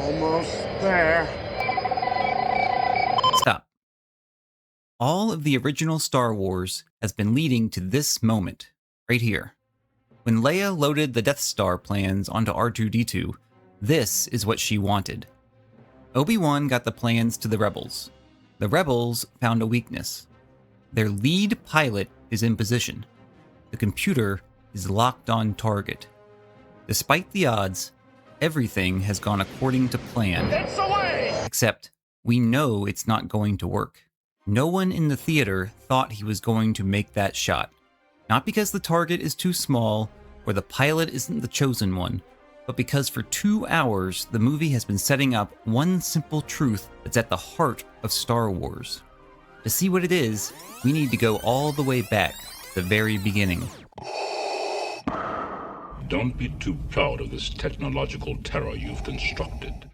Almost there. Stop. All of the original Star Wars has been leading to this moment, right here. When Leia loaded the Death Star plans onto R2-D2, this is what she wanted. Obi-Wan got the plans to the Rebels. The Rebels found a weakness. Their lead pilot is in position. The computer is locked on target. Despite the odds, everything has gone according to plan. It's away! Except, we know it's not going to work. No one in the theater thought he was going to make that shot. Not because the target is too small, or the pilot isn't the chosen one, but because for 2 hours, the movie has been setting up one simple truth that's at the heart of Star Wars. To see what it is, we need to go all the way back to the very beginning. Don't be too proud of this technological terror you've constructed.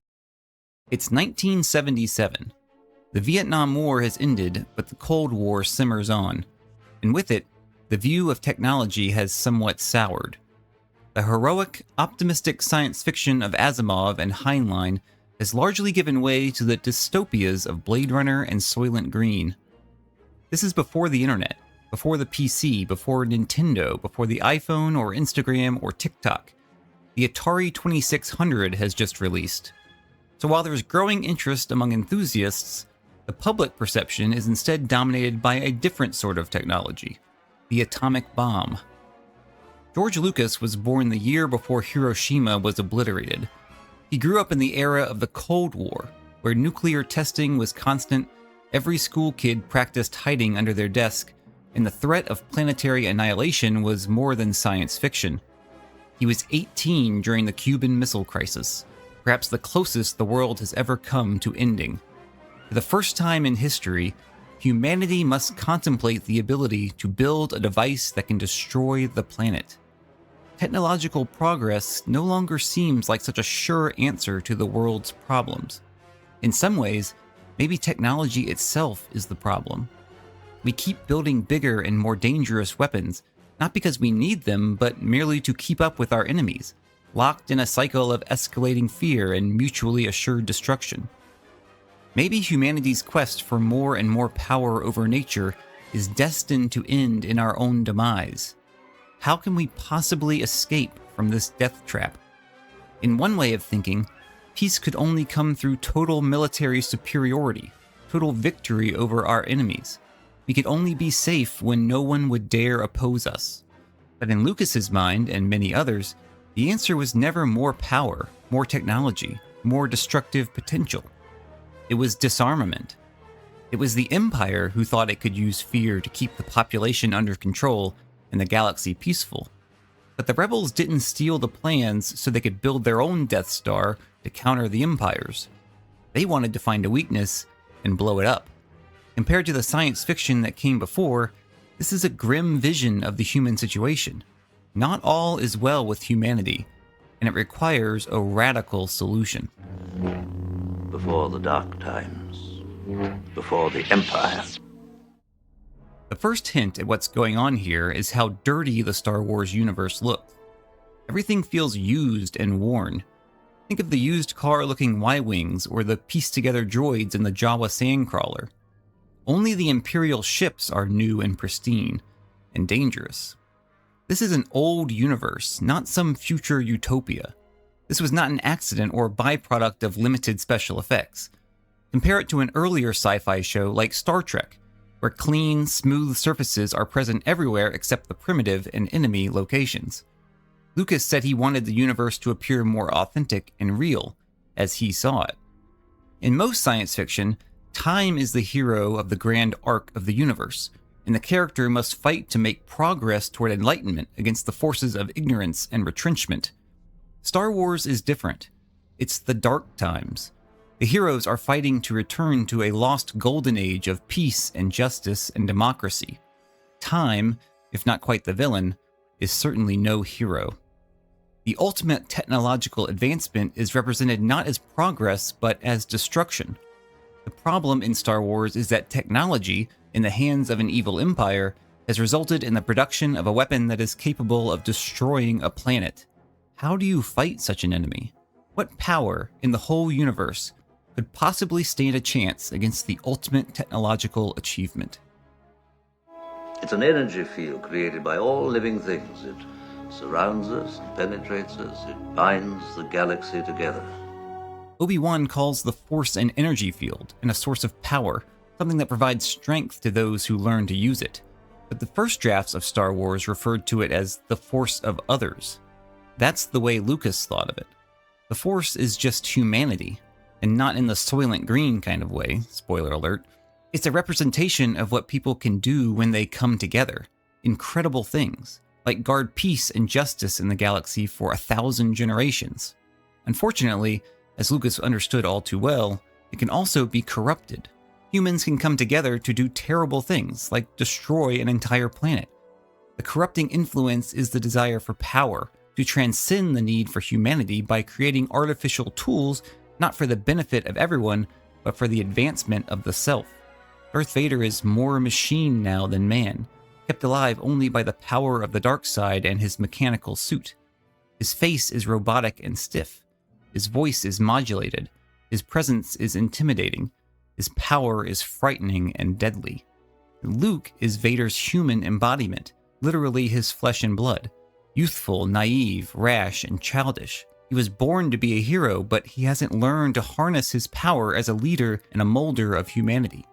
It's 1977. The Vietnam War has ended, but the Cold War simmers on. And with it, the view of technology has somewhat soured. The heroic, optimistic science fiction of Asimov and Heinlein has largely given way to the dystopias of Blade Runner and Soylent Green. This is before the internet, before the PC, before Nintendo, before the iPhone or Instagram or TikTok. The Atari 2600 has just released. So while there's growing interest among enthusiasts, the public perception is instead dominated by a different sort of technology, the atomic bomb. George Lucas was born the year before Hiroshima was obliterated. He grew up in the era of the Cold War, where nuclear testing was constant, every school kid practiced hiding under their desk, and the threat of planetary annihilation was more than science fiction. He was 18 during the Cuban Missile Crisis, perhaps the closest the world has ever come to ending. For the first time in history, humanity must contemplate the ability to build a device that can destroy the planet. Technological progress no longer seems like such a sure answer to the world's problems. In some ways, maybe technology itself is the problem. We keep building bigger and more dangerous weapons, not because we need them, but merely to keep up with our enemies, locked in a cycle of escalating fear and mutually assured destruction. Maybe humanity's quest for more and more power over nature is destined to end in our own demise. How can we possibly escape from this death trap? In one way of thinking, peace could only come through total military superiority, total victory over our enemies. We could only be safe when no one would dare oppose us. But in Lucas's mind, and many others, the answer was never more power, more technology, more destructive potential. It was disarmament. It was the Empire who thought it could use fear to keep the population under control and the galaxy peaceful. But the rebels didn't steal the plans so they could build their own Death Star to counter the Empire's. They wanted to find a weakness and blow it up. Compared to the science fiction that came before, this is a grim vision of the human situation. Not all is well with humanity, and it requires a radical solution. Before the dark times, before the Empire. The first hint at what's going on here is how dirty the Star Wars universe looks. Everything feels used and worn. Think of the used car-looking Y-Wings or the pieced-together droids in the Jawa Sandcrawler. Only the Imperial ships are new and pristine, and dangerous. This is an old universe, not some future utopia. This was not an accident or byproduct of limited special effects. Compare it to an earlier sci-fi show like Star Trek, where clean, smooth surfaces are present everywhere except the primitive and enemy locations. Lucas said he wanted the universe to appear more authentic and real, as he saw it. In most science fiction, time is the hero of the grand arc of the universe, and the character must fight to make progress toward enlightenment against the forces of ignorance and retrenchment. Star Wars is different. It's the dark times. The heroes are fighting to return to a lost golden age of peace and justice and democracy. Time, if not quite the villain, is certainly no hero. The ultimate technological advancement is represented not as progress, but as destruction. The problem in Star Wars is that technology, in the hands of an evil empire, has resulted in the production of a weapon that is capable of destroying a planet. How do you fight such an enemy? What power in the whole universe could possibly stand a chance against the ultimate technological achievement? It's an energy field created by all living things. It surrounds us and penetrates us. It binds the galaxy together. Obi-Wan calls the Force an energy field and a source of power, something that provides strength to those who learn to use it. But the first drafts of Star Wars referred to it as the Force of others. That's the way Lucas thought of it. The Force is just humanity, and not in the Soylent Green kind of way, spoiler alert. It's a representation of what people can do when they come together. Incredible things, like guard peace and justice in the galaxy for 1,000 generations. Unfortunately, as Lucas understood all too well, it can also be corrupted. Humans can come together to do terrible things, like destroy an entire planet. The corrupting influence is the desire for power, to transcend the need for humanity by creating artificial tools not for the benefit of everyone, but for the advancement of the self. Darth Vader is more machine now than man, kept alive only by the power of the dark side and his mechanical suit. His face is robotic and stiff. His voice is modulated. His presence is intimidating. His power is frightening and deadly. Luke is Vader's human embodiment, literally his flesh and blood. Youthful, naive, rash, and childish. He was born to be a hero, but he hasn't learned to harness his power as a leader and a molder of humanity.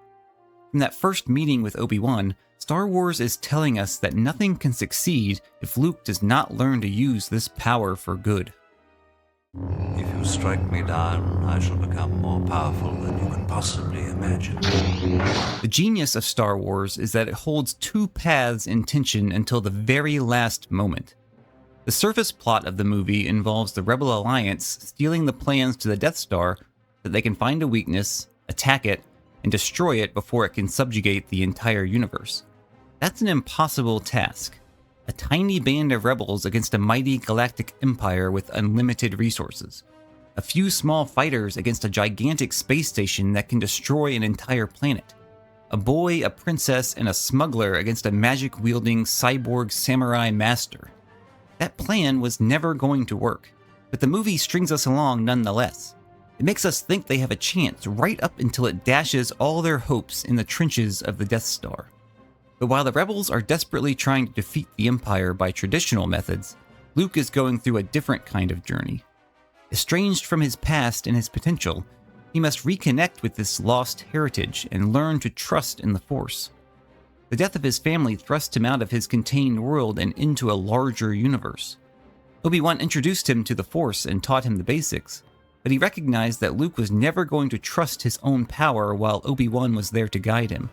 From that first meeting with Obi-Wan, Star Wars is telling us that nothing can succeed if Luke does not learn to use this power for good. If you strike me down, I shall become more powerful than you can possibly imagine. The genius of Star Wars is that it holds two paths in tension until the very last moment. The surface plot of the movie involves the Rebel Alliance stealing the plans to the Death Star so that they can find a weakness, attack it, and destroy it before it can subjugate the entire universe. That's an impossible task. A tiny band of rebels against a mighty galactic empire with unlimited resources. A few small fighters against a gigantic space station that can destroy an entire planet. A boy, a princess, and a smuggler against a magic-wielding cyborg samurai master. That plan was never going to work, but the movie strings us along nonetheless. It makes us think they have a chance right up until it dashes all their hopes in the trenches of the Death Star. But while the rebels are desperately trying to defeat the Empire by traditional methods, Luke is going through a different kind of journey. Estranged from his past and his potential, he must reconnect with this lost heritage and learn to trust in the Force. The death of his family thrust him out of his contained world and into a larger universe. Obi-Wan introduced him to the Force and taught him the basics, but he recognized that Luke was never going to trust his own power while Obi-Wan was there to guide him.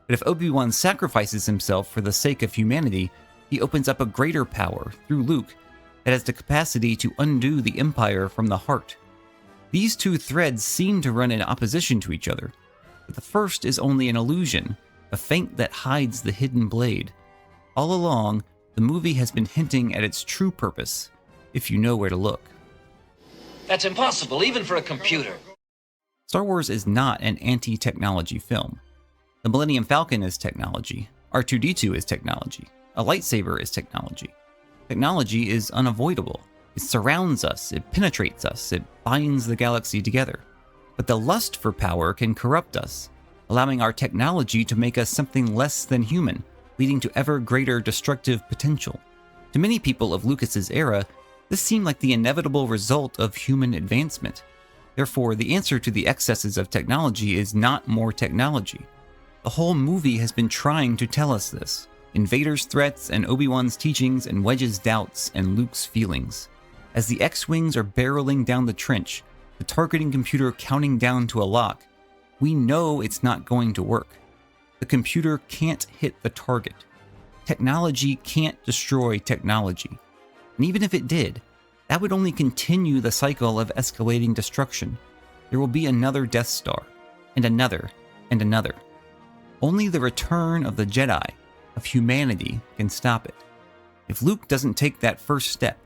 But if Obi-Wan sacrifices himself for the sake of humanity, he opens up a greater power, through Luke, that has the capacity to undo the Empire from the heart. These two threads seem to run in opposition to each other, but the first is only an illusion, a feint that hides the hidden blade. All along, the movie has been hinting at its true purpose, if you know where to look. That's impossible, even for a computer. Star Wars is not an anti-technology film. The Millennium Falcon is technology. R2-D2 is technology. A lightsaber is technology. Technology is unavoidable. It surrounds us, it penetrates us, it binds the galaxy together. But the lust for power can corrupt us, allowing our technology to make us something less than human, leading to ever greater destructive potential. To many people of Lucas's era, this seemed like the inevitable result of human advancement. Therefore, the answer to the excesses of technology is not more technology. The whole movie has been trying to tell us this, in Vader's threats and Obi-Wan's teachings and Wedge's doubts and Luke's feelings. As the X-Wings are barreling down the trench, the targeting computer counting down to a lock, we know it's not going to work. The computer can't hit the target. Technology can't destroy technology. And even if it did, that would only continue the cycle of escalating destruction. There will be another Death Star, and another, and another. Only the return of the Jedi, of humanity, can stop it. If Luke doesn't take that first step,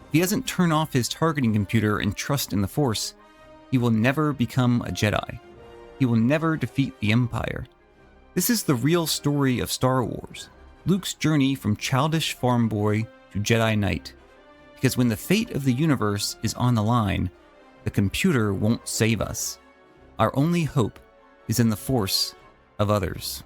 if he doesn't turn off his targeting computer and trust in the Force, he will never become a Jedi. He will never defeat the Empire. This is the real story of Star Wars, Luke's journey from childish farm boy to Jedi Knight. Because when the fate of the universe is on the line, The computer won't save us. Our only hope is in the force of others.